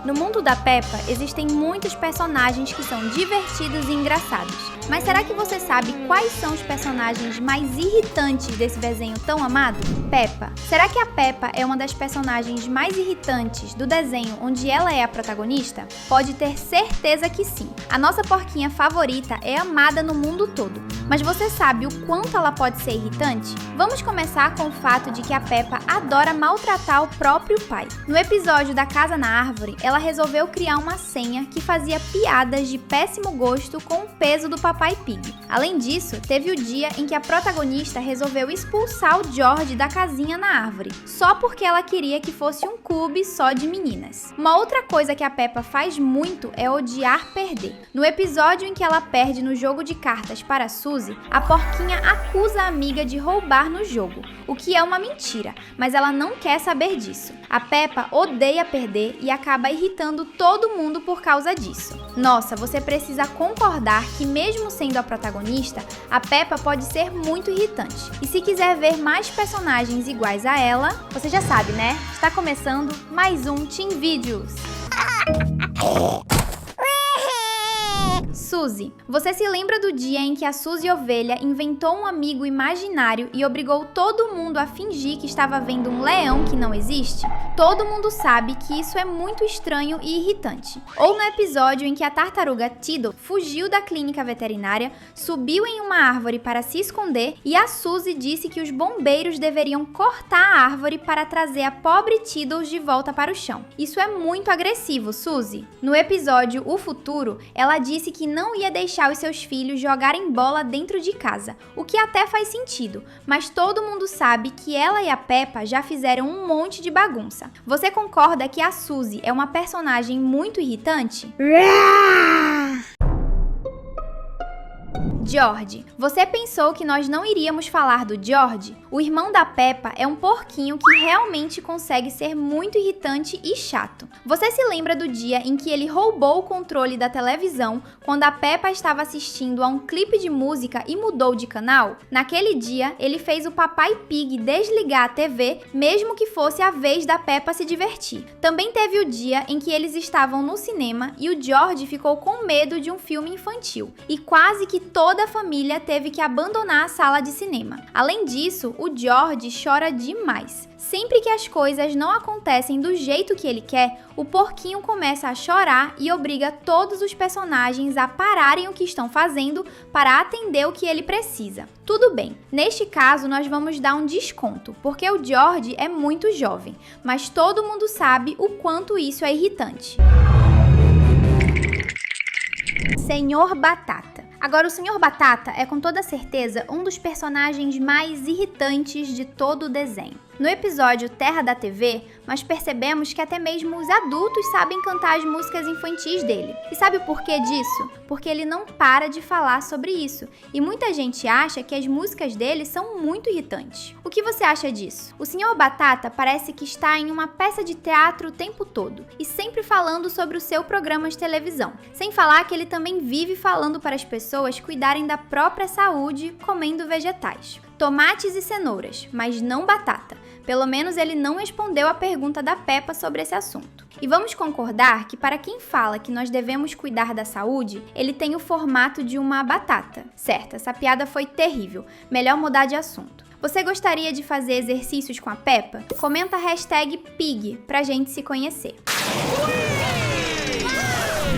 No mundo da Peppa, existem muitos personagens que são divertidos e engraçados. Mas será que você sabe quais são os personagens mais irritantes desse desenho tão amado? Peppa. Será que a Peppa é uma das personagens mais irritantes do desenho onde ela é a protagonista? Pode ter certeza que sim. A nossa porquinha favorita é amada no mundo todo. Mas você sabe o quanto ela pode ser irritante? Vamos começar com o fato de que a Peppa adora maltratar o próprio pai. No episódio da Casa na Árvore, ela resolveu criar uma senha que fazia piadas de péssimo gosto com o peso do Papai Pig. Além disso, teve o dia em que a protagonista resolveu expulsar o George da casinha na árvore, só porque ela queria que fosse um clube só de meninas. Uma outra coisa que a Peppa faz muito é odiar perder. No episódio em que ela perde no jogo de cartas para Suzy, a porquinha acusa a amiga de roubar no jogo, o que é uma mentira, mas ela não quer saber disso. A Peppa odeia perder e acaba irritando todo mundo por causa disso. Nossa, você precisa concordar que mesmo sendo a protagonista, a Peppa pode ser muito irritante. E se quiser ver mais personagens iguais a ela, você já sabe, né? Está começando mais um Team Videos. Suzy. Você se lembra do dia em que a Suzy Ovelha inventou um amigo imaginário e obrigou todo mundo a fingir que estava vendo um leão que não existe? Todo mundo sabe que isso é muito estranho e irritante. Ou no episódio em que a tartaruga Tiddle fugiu da clínica veterinária, subiu em uma árvore para se esconder e a Suzy disse que os bombeiros deveriam cortar a árvore para trazer a pobre Tiddle de volta para o chão. Isso é muito agressivo, Suzy. No episódio O Futuro, ela disse que não ia deixar os seus filhos jogarem bola dentro de casa, o que até faz sentido, mas todo mundo sabe que ela e a Peppa já fizeram um monte de bagunça. Você concorda que a Suzy é uma personagem muito irritante? George. Você pensou que nós não iríamos falar do George? O irmão da Peppa é um porquinho que realmente consegue ser muito irritante e chato. Você se lembra do dia em que ele roubou o controle da televisão quando a Peppa estava assistindo a um clipe de música e mudou de canal? Naquele dia, ele fez o Papai Pig desligar a TV, mesmo que fosse a vez da Peppa se divertir. Também teve o dia em que eles estavam no cinema e o George ficou com medo de um filme infantil, e quase que toda a família teve que abandonar a sala de cinema. Além disso, o George chora demais. Sempre que as coisas não acontecem do jeito que ele quer, o porquinho começa a chorar e obriga todos os personagens a pararem o que estão fazendo para atender o que ele precisa. Tudo bem, neste caso nós vamos dar um desconto, porque o George é muito jovem, mas todo mundo sabe o quanto isso é irritante. Senhor Batata. Agora, o Sr. Batata é com toda certeza um dos personagens mais irritantes de todo o desenho. No episódio Terra da TV, nós percebemos que até mesmo os adultos sabem cantar as músicas infantis dele. E sabe o porquê disso? Porque ele não para de falar sobre isso. E muita gente acha que as músicas dele são muito irritantes. O que você acha disso? O Sr. Batata parece que está em uma peça de teatro o tempo todo e sempre falando sobre o seu programa de televisão. Sem falar que ele também vive falando para as pessoas cuidarem da própria saúde comendo vegetais. Tomates e cenouras, mas não batata. Pelo menos ele não respondeu a pergunta da Peppa sobre esse assunto. E vamos concordar que para quem fala que nós devemos cuidar da saúde, ele tem o formato de uma batata. Certo, essa piada foi terrível. Melhor mudar de assunto. Você gostaria de fazer exercícios com a Peppa? Comenta a hashtag Pig pra gente se conhecer.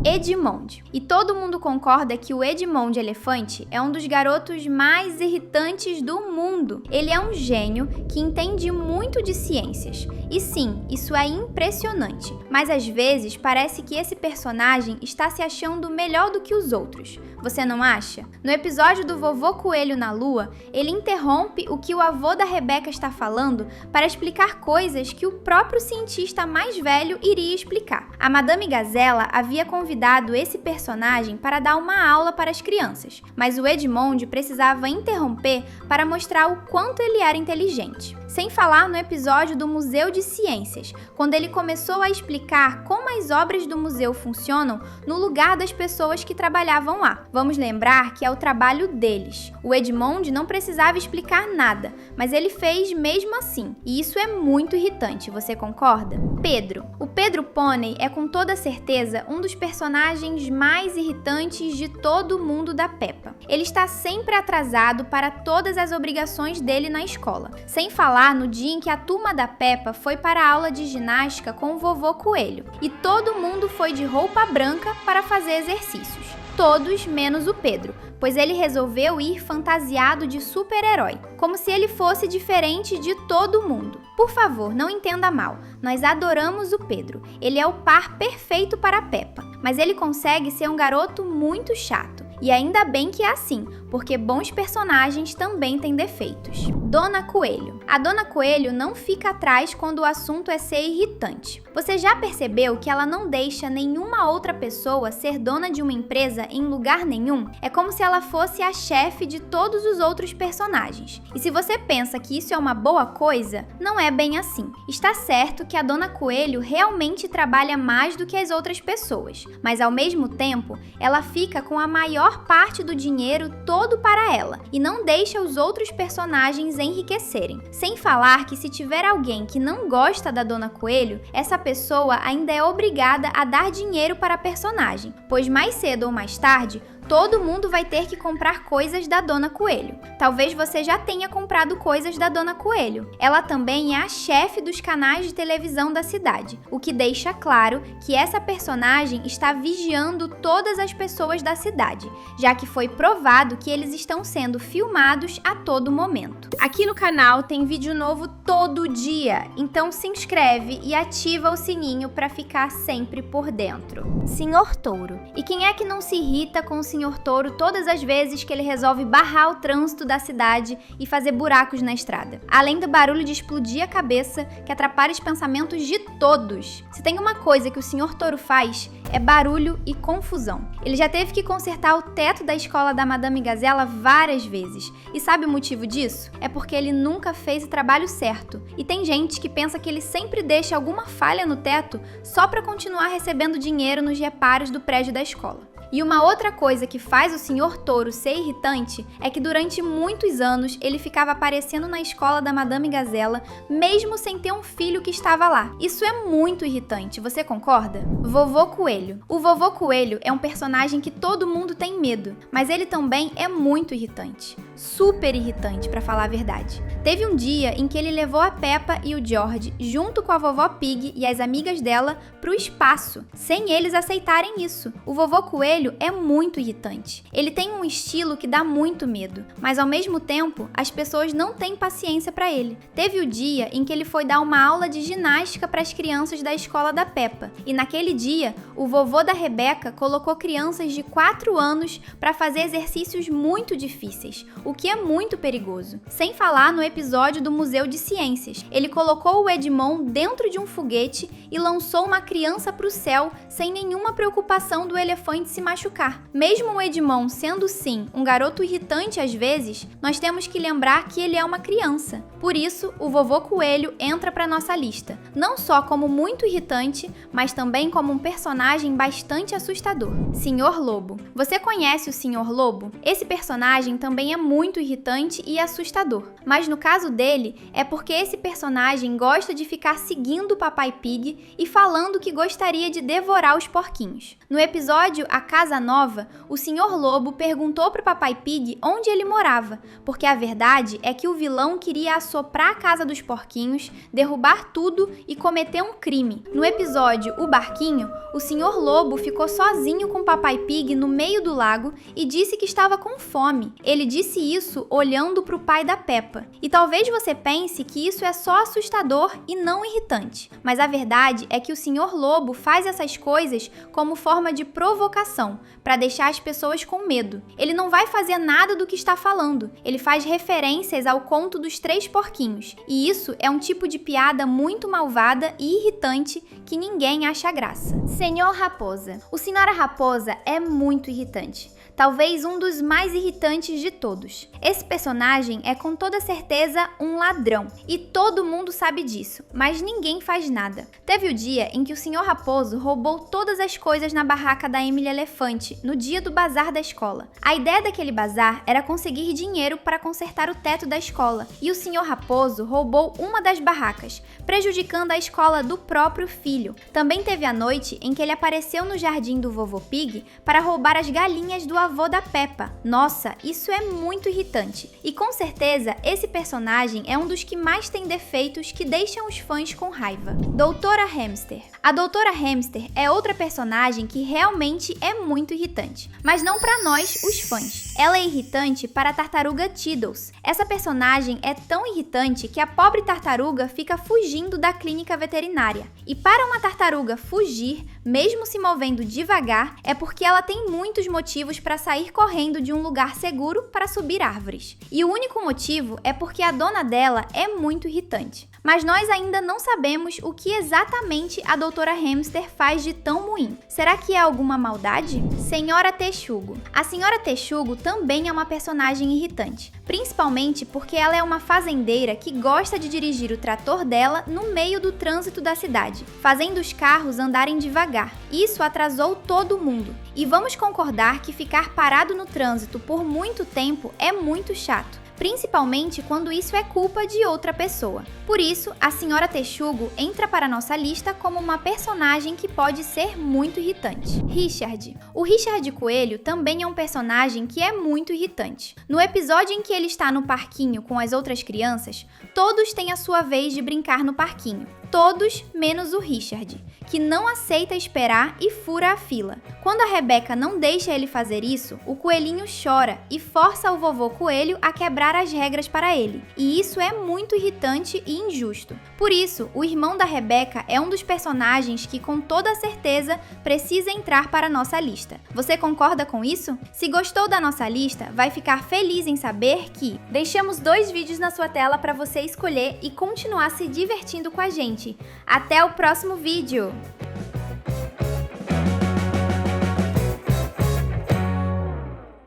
Edmond. E todo mundo concorda que o Edmond Elefante é um dos garotos mais irritantes do mundo. Ele é um gênio que entende muito de ciências. E sim, isso é impressionante. Mas às vezes parece que esse personagem está se achando melhor do que os outros. Você não acha? No episódio do Vovô Coelho na Lua, ele interrompe o que o avô da Rebeca está falando para explicar coisas que o próprio cientista mais velho iria explicar. A Madame Gazela havia convidado esse personagem para dar uma aula para as crianças, mas o Edmond precisava interromper para mostrar o quanto ele era inteligente. Sem falar no episódio do Museu de Ciências, quando ele começou a explicar como as obras do museu funcionam no lugar das pessoas que trabalhavam lá. Vamos lembrar que é o trabalho deles. O Edmond não precisava explicar nada, mas ele fez mesmo assim, e isso é muito irritante, você concorda? Pedro. O Pedro Pônei é com toda certeza um dos personagens mais irritantes de todo o mundo da Peppa. Ele está sempre atrasado para todas as obrigações dele na escola, sem falar no dia em que a turma da Peppa foi para a aula de ginástica com o vovô Coelho, e todo mundo foi de roupa branca para fazer exercícios. Todos menos o Pedro, pois ele resolveu ir fantasiado de super-herói, como se ele fosse diferente de todo mundo. Por favor, não entenda mal, nós adoramos o Pedro, ele é o par perfeito para a Peppa, mas ele consegue ser um garoto muito chato. E ainda bem que é assim, porque bons personagens também têm defeitos. Dona Coelho. A Dona Coelho não fica atrás quando o assunto é ser irritante. Você já percebeu que ela não deixa nenhuma outra pessoa ser dona de uma empresa em lugar nenhum? É como se ela fosse a chefe de todos os outros personagens. E se você pensa que isso é uma boa coisa, não é bem assim. Está certo que a Dona Coelho realmente trabalha mais do que as outras pessoas, mas ao mesmo tempo, ela fica com a maior parte do dinheiro todo para ela e não deixa os outros personagens enriquecerem. Sem falar que se tiver alguém que não gosta da Dona Coelho, essa pessoa ainda é obrigada a dar dinheiro para a personagem, pois mais cedo ou mais tarde, todo mundo vai ter que comprar coisas da Dona Coelho. Talvez você já tenha comprado coisas da Dona Coelho. Ela também é a chefe dos canais de televisão da cidade, o que deixa claro que essa personagem está vigiando todas as pessoas da cidade, já que foi provado que eles estão sendo filmados a todo momento. Aqui no canal tem vídeo novo todo dia, então se inscreve e ativa o sininho para ficar sempre por dentro. Senhor Touro. E quem é que não se irrita com o Senhor Touro todas as vezes que ele resolve barrar o trânsito da cidade e fazer buracos na estrada? Além do barulho de explodir a cabeça, que atrapalha os pensamentos de todos. Se tem uma coisa que o Senhor Touro faz, é barulho e confusão. Ele já teve que consertar o teto da escola da Madame Gazela várias vezes. E sabe o motivo disso? É porque ele nunca fez o trabalho certo. E tem gente que pensa que ele sempre deixa alguma falha no teto só para continuar recebendo dinheiro nos reparos do prédio da escola. E uma outra coisa que faz o Senhor Touro ser irritante é que durante muitos anos ele ficava aparecendo na escola da Madame Gazela, mesmo sem ter um filho que estava lá. Isso é muito irritante, você concorda? Vovô Coelho. O Vovô Coelho é um personagem que todo mundo tem medo, mas ele também é muito irritante. Super irritante, pra falar a verdade. Teve um dia em que ele levou a Peppa e o George, junto com a Vovó Pig e as amigas dela, pro espaço, sem eles aceitarem isso. O Vovô Coelho é muito irritante. Ele tem um estilo que dá muito medo, mas ao mesmo tempo, as pessoas não têm paciência pra ele. Teve o dia em que ele foi dar uma aula de ginástica para as crianças da escola da Peppa, e naquele dia, o vovô da Rebeca colocou crianças de 4 anos para fazer exercícios muito difíceis, o que é muito perigoso. Sem falar no episódio do Museu de Ciências. Ele colocou o Edmond dentro de um foguete e lançou uma criança para o céu sem nenhuma preocupação do elefante se machucar. Mesmo o Edmond sendo sim um garoto irritante às vezes, nós temos que lembrar que ele é uma criança. Por isso, o Vovô Coelho entra para nossa lista, não só como muito irritante, mas também como um personagem bastante assustador. Senhor Lobo. Você conhece o Senhor Lobo? Esse personagem também é muito irritante e assustador, mas no caso dele é porque esse personagem gosta de ficar seguindo o Papai Pig e falando que gostaria de devorar os porquinhos. No episódio A Casa Nova, o Senhor Lobo perguntou para o Papai Pig onde ele morava, porque a verdade é que o vilão queria assoprar a casa dos porquinhos, derrubar tudo e cometer um crime. No episódio O Barquinho, o Senhor Lobo ficou sozinho com o Papai Pig no meio do lago e disse que estava com fome. Ele disse isso olhando para o pai da Peppa. E talvez você pense que isso é só assustador e não irritante, mas a verdade é que o Senhor Lobo faz essas coisas como forma de provocação, para deixar as pessoas com medo. Ele não vai fazer nada do que está falando, ele faz referências ao conto dos 3 porquinhos, e isso é um tipo de piada muito malvada e irritante que ninguém acha graça. Senhor Raposa. O Senhora Raposa é muito irritante. Talvez um dos mais irritantes de todos. Esse personagem é com toda certeza um ladrão, e todo mundo sabe disso, mas ninguém faz nada. Teve o dia em que o Senhor Raposo roubou todas as coisas na barraca da Emily Elefante, no dia do bazar da escola. A ideia daquele bazar era conseguir dinheiro para consertar o teto da escola, e o Sr. Raposo roubou uma das barracas, prejudicando a escola do próprio filho. Também teve a noite em que ele apareceu no jardim do Vovô Pig para roubar as galinhas do avô da Peppa. Nossa, isso é muito irritante. E com certeza, esse personagem é um dos que mais tem defeitos que deixam os fãs com raiva. Doutora Hamster. A Doutora Hamster é outra personagem que realmente é muito irritante. Mas não para nós, os fãs. Ela é irritante para a tartaruga Tiddles. Essa personagem é tão irritante que a pobre tartaruga fica fugindo da clínica veterinária. E para uma tartaruga fugir, mesmo se movendo devagar, é porque ela tem muitos motivos para sair correndo de um lugar seguro para subir árvores. E o único motivo é porque a dona dela é muito irritante. Mas nós ainda não sabemos o que exatamente a Doutora Hamster faz de tão ruim. Será que é alguma maldade? Senhora Texugo. A Senhora Texugo também é uma personagem irritante, principalmente porque ela é uma fazendeira que gosta de dirigir o trator dela no meio do trânsito da cidade, fazendo os carros andarem devagar. Isso atrasou todo mundo. E vamos concordar que ficar parado no trânsito por muito tempo é muito chato, principalmente quando isso é culpa de outra pessoa. Por isso, a Senhora Texugo entra para nossa lista como uma personagem que pode ser muito irritante. Richard. O Richard Coelho também é um personagem que é muito irritante. No episódio em que ele está no parquinho com as outras crianças, todos têm a sua vez de brincar no parquinho. Todos menos o Richard, que não aceita esperar e fura a fila. Quando a Rebeca não deixa ele fazer isso, o coelhinho chora e força o vovô coelho a quebrar as regras para ele. E isso é muito irritante e injusto. Por isso, o irmão da Rebeca é um dos personagens que com toda certeza precisa entrar para a nossa lista. Você concorda com isso? Se gostou da nossa lista, vai ficar feliz em saber que deixamos 2 vídeos na sua tela para você escolher e continuar se divertindo com a gente. Até o próximo vídeo!